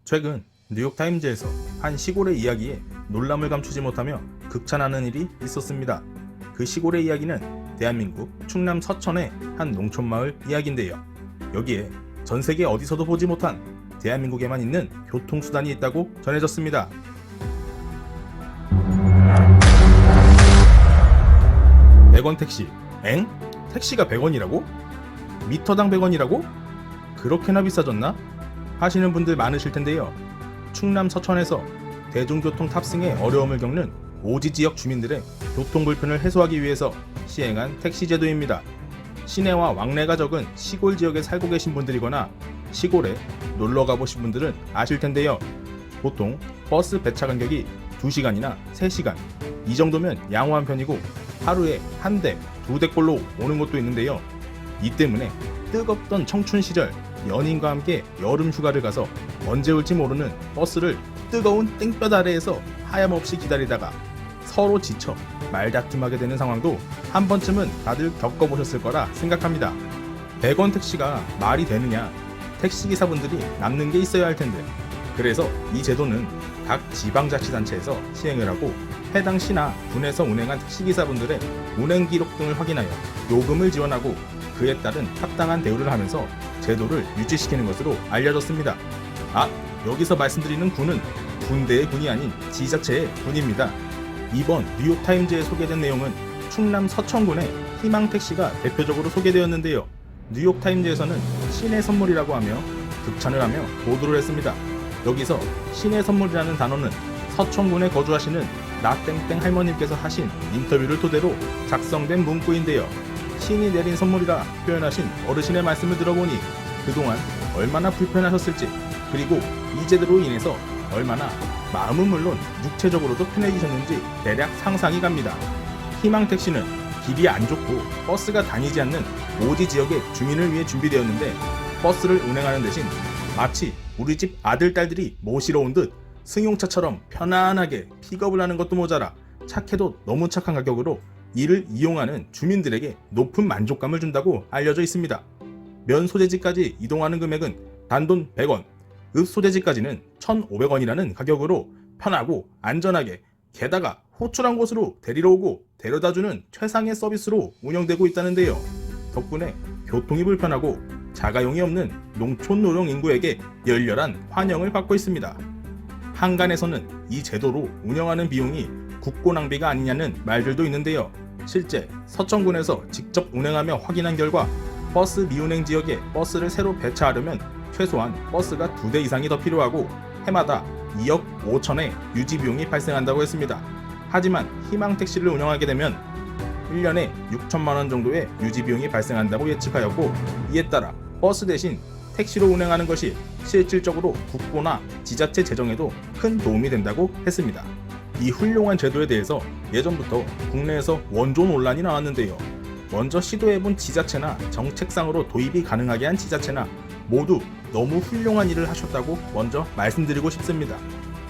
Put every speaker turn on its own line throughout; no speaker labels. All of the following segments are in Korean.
최근 뉴욕타임즈에서 한 시골의 이야기에 놀람을 감추지 못하며 극찬하는 일이 있었습니다. 그 시골의 이야기는 대한민국 충남 서천의 한 농촌마을 이야기인데요. 여기에 전 세계 어디서도 보지 못한 대한민국에만 있는 교통수단이 있다고 전해졌습니다. (100원) 택시. 엥? 택시가 100원이라고? 미터당 100원이라고? 그렇게나 비싸졌나? 하시는 분들 많으실 텐데요. 충남 서천에서 대중교통 탑승에 어려움을 겪는 오지 지역 주민들의 교통 불편을 해소하기 위해서 시행한 택시 제도입니다. 시내와 왕래가 적은 시골 지역에 살고 계신 분들이거나 시골에 놀러 가보신 분들은 아실 텐데요. 보통 버스 배차 간격이 2시간이나 3시간 이 정도면 양호한 편이고 하루에 한 대, 2대꼴로 오는 곳도 있는데요. 이 때문에 뜨겁던 청춘 시절 연인과 함께 여름 휴가를 가서 언제 올지 모르는 버스를 뜨거운 땡볕 아래에서 하염없이 기다리다가 서로 지쳐 말다툼하게 되는 상황도 한 번쯤은 다들 겪어보셨을 거라 생각합니다. 100원 택시가 말이 되느냐? 택시기사분들이 남는 게 있어야 할 텐데. 그래서 이 제도는 각 지방자치단체에서 시행을 하고 해당 시나 군에서 운행한 택시기사분들의 운행 기록 등을 확인하여 요금을 지원하고 그에 따른 합당한 대우를 하면서 제도를 유지시키는 것으로 알려졌습니다. 여기서 말씀드리는 군은 군대의 군이 아닌 지자체의 군입니다. 이번 뉴욕타임즈에 소개된 내용은 충남 서천군의 희망택시가 대표적으로 소개되었는데요. 뉴욕타임즈에서는 신의 선물이라고 하며 극찬을 하며 보도를 했습니다. 여기서 신의 선물이라는 단어는 서천군에 거주하시는 나땡땡 할머님께서 하신 인터뷰를 토대로 작성된 문구인데요. 신이 내린 선물이라 표현하신 어르신의 말씀을 들어보니 그동안 얼마나 불편하셨을지, 그리고 이 제도로 인해서 얼마나 마음은 물론 육체적으로도 편해지셨는지 대략 상상이 갑니다. 희망택시는 길이 안 좋고 버스가 다니지 않는 오지 지역의 주민을 위해 준비되었는데 버스를 운행하는 대신 마치 우리 집 아들, 딸들이 모시러 온 듯 승용차처럼 편안하게 픽업을 하는 것도 모자라 착해도 너무 착한 가격으로 이를 이용하는 주민들에게 높은 만족감을 준다고 알려져 있습니다. 면 소재지까지 이동하는 금액은 단돈 100원, 읍 소재지까지는 1,500원이라는 가격으로 편하고 안전하게, 게다가 호출한 곳으로 데리러 오고 데려다주는 최상의 서비스로 운영되고 있다는데요. 덕분에 교통이 불편하고 자가용이 없는 농촌 노령 인구에게 열렬한 환영을 받고 있습니다. 한간에서는 이 제도로 운영하는 비용이 국고 낭비가 아니냐는 말들도 있는데요. 실제 서천군에서 직접 운행하며 확인한 결과 버스 미운행 지역에 버스를 새로 배차하려면 최소한 버스가 2대 이상이 더 필요하고 해마다 2억 5천의 유지 비용이 발생한다고 했습니다. 하지만 희망택시를 운영하게 되면 1년에 6천만 원 정도의 유지 비용이 발생한다고 예측하였고, 이에 따라 버스 대신 택시로 운행하는 것이 실질적으로 국고나 지자체 재정에도 큰 도움이 된다고 했습니다. 이 훌륭한 제도에 대해서 예전부터 국내에서 원조 논란이 나왔는데요. 먼저 시도해본 지자체나 정책상으로 도입이 가능하게 한 지자체나 모두 너무 훌륭한 일을 하셨다고 먼저 말씀드리고 싶습니다.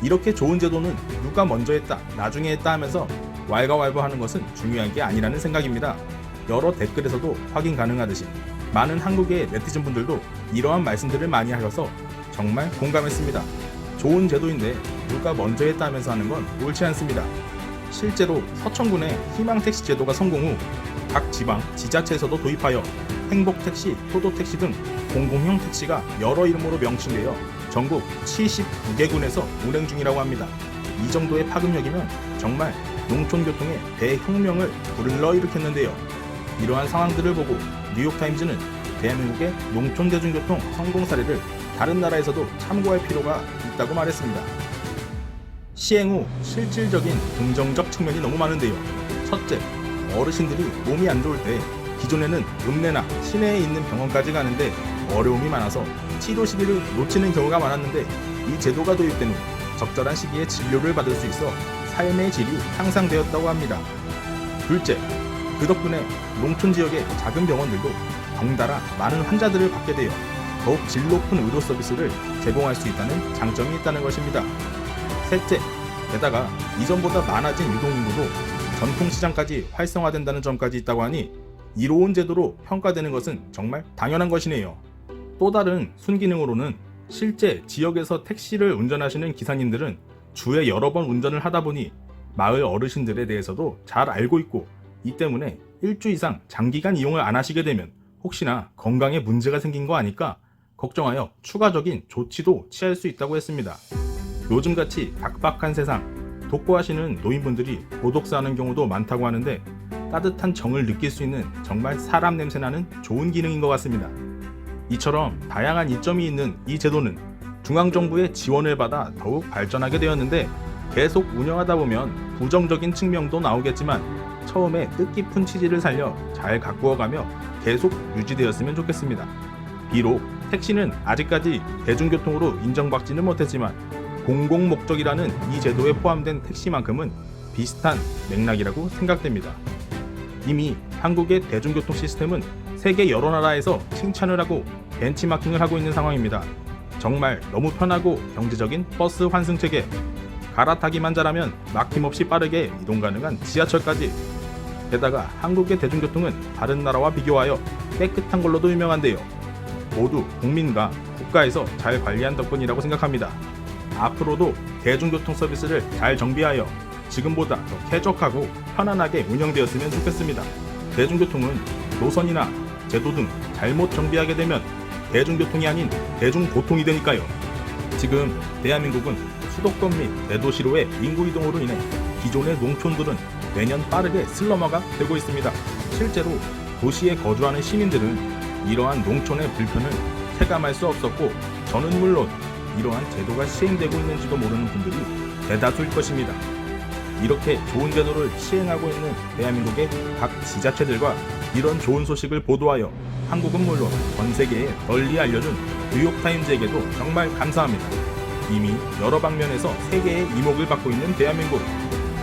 이렇게 좋은 제도는 누가 먼저 했다, 나중에 했다 하면서 왈가왈부하는 것은 중요한 게 아니라는 생각입니다. 여러 댓글에서도 확인 가능하듯이 많은 한국의 네티즌 분들도 이러한 말씀들을 많이 하셔서 정말 공감했습니다. 좋은 제도인데 누가 먼저 했다면서 하는 건 옳지 않습니다. 실제로 서천군의 희망택시 제도가 성공 후 각 지방 지자체에서도 도입하여 행복택시, 효도택시 등 공공형 택시가 여러 이름으로 명칭되어 전국 79개 군에서 운행 중이라고 합니다. 이 정도의 파급력이면 정말 농촌교통의 대혁명을 불러일으켰는데요. 이러한 상황들을 보고 뉴욕타임즈는 대한민국의 농촌 대중교통 성공 사례를 다른 나라에서도 참고할 필요가 있다고 말했습니다. 시행 후 실질적인 긍정적 측면이 너무 많은데요. 첫째, 어르신들이 몸이 안 좋을 때 기존에는 읍내나 시내에 있는 병원까지 가는데 어려움이 많아서 치료 시기를 놓치는 경우가 많았는데 이 제도가 도입된 후 적절한 시기에 진료를 받을 수 있어 삶의 질이 향상되었다고 합니다. 둘째, 그 덕분에 농촌 지역의 작은 병원들도 덩달아 많은 환자들을 받게 되어 더욱 질 높은 의료 서비스를 제공할 수 있다는 장점이 있다는 것입니다. 셋째, 게다가 이전보다 많아진 유동인구도 전통시장까지 활성화된다는 점까지 있다고 하니 이로운 제도로 평가되는 것은 정말 당연한 것이네요. 또 다른 순기능으로는 실제 지역에서 택시를 운전하시는 기사님들은 주에 여러 번 운전을 하다 보니 마을 어르신들에 대해서도 잘 알고 있고, 이 때문에 일주 이상 장기간 이용을 안 하시게 되면 혹시나 건강에 문제가 생긴 거 아닐까 걱정하여 추가적인 조치도 취할 수 있다고 했습니다. 요즘같이 각박한 세상, 독거하시는 노인분들이 고독사하는 경우도 많다고 하는데 따뜻한 정을 느낄 수 있는 정말 사람 냄새나는 좋은 기능인 것 같습니다. 이처럼 다양한 이점이 있는 이 제도는 중앙정부의 지원을 받아 더욱 발전하게 되었는데, 계속 운영하다 보면 부정적인 측면도 나오겠지만 처음에 뜻깊은 취지를 살려 잘 가꾸어가며 계속 유지되었으면 좋겠습니다. 비록 택시는 아직까지 대중교통으로 인정받지는 못했지만 공공 목적이라는 이 제도에 포함된 택시만큼은 비슷한 맥락이라고 생각됩니다. 이미 한국의 대중교통 시스템은 세계 여러 나라에서 칭찬을 하고 벤치마킹을 하고 있는 상황입니다. 정말 너무 편하고 경제적인 버스 환승 체계, 갈아타기만 잘하면 막힘없이 빠르게 이동 가능한 지하철까지. 게다가 한국의 대중교통은 다른 나라와 비교하여 깨끗한 걸로도 유명한데요. 모두 국민과 국가에서 잘 관리한 덕분이라고 생각합니다. 앞으로도 대중교통 서비스를 잘 정비하여 지금보다 더 쾌적하고 편안하게 운영되었으면 좋겠습니다. 대중교통은 노선이나 제도 등 잘못 정비하게 되면 대중교통이 아닌 대중고통이 되니까요. 지금 대한민국은 수도권 및 대도시로의 인구 이동으로 인해 기존의 농촌들은 매년 빠르게 슬럼화가 되고 있습니다. 실제로 도시에 거주하는 시민들은 이러한 농촌의 불편을 체감할 수 없었고, 저는 물론 이러한 제도가 시행되고 있는지도 모르는 분들이 대다수일 것입니다. 이렇게 좋은 제도를 시행하고 있는 대한민국의 각 지자체들과 이런 좋은 소식을 보도하여 한국은 물론 전 세계에 널리 알려준 뉴욕타임즈에게도 정말 감사합니다. 이미 여러 방면에서 세계의 이목을 받고 있는 대한민국.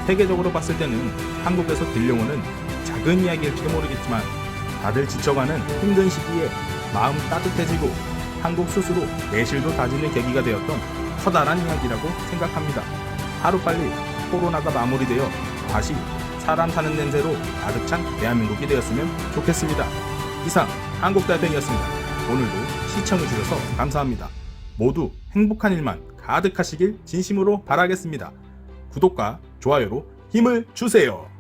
세계적으로 봤을 때는 한국에서 들려오는 작은 이야기일지도 모르겠지만 다들 지쳐가는 힘든 시기에 마음 따뜻해지고 한국 스스로 내실도 다지는 계기가 되었던 커다란 이야기라고 생각합니다. 하루빨리 코로나가 마무리되어 다시 사람 사는 냄새로 가득 찬 대한민국이 되었으면 좋겠습니다. 이상 한국달팽이였습니다. 오늘도 시청해주셔서 감사합니다. 모두 행복한 일만 가득하시길 진심으로 바라겠습니다. 구독과 좋아요로 힘을 주세요.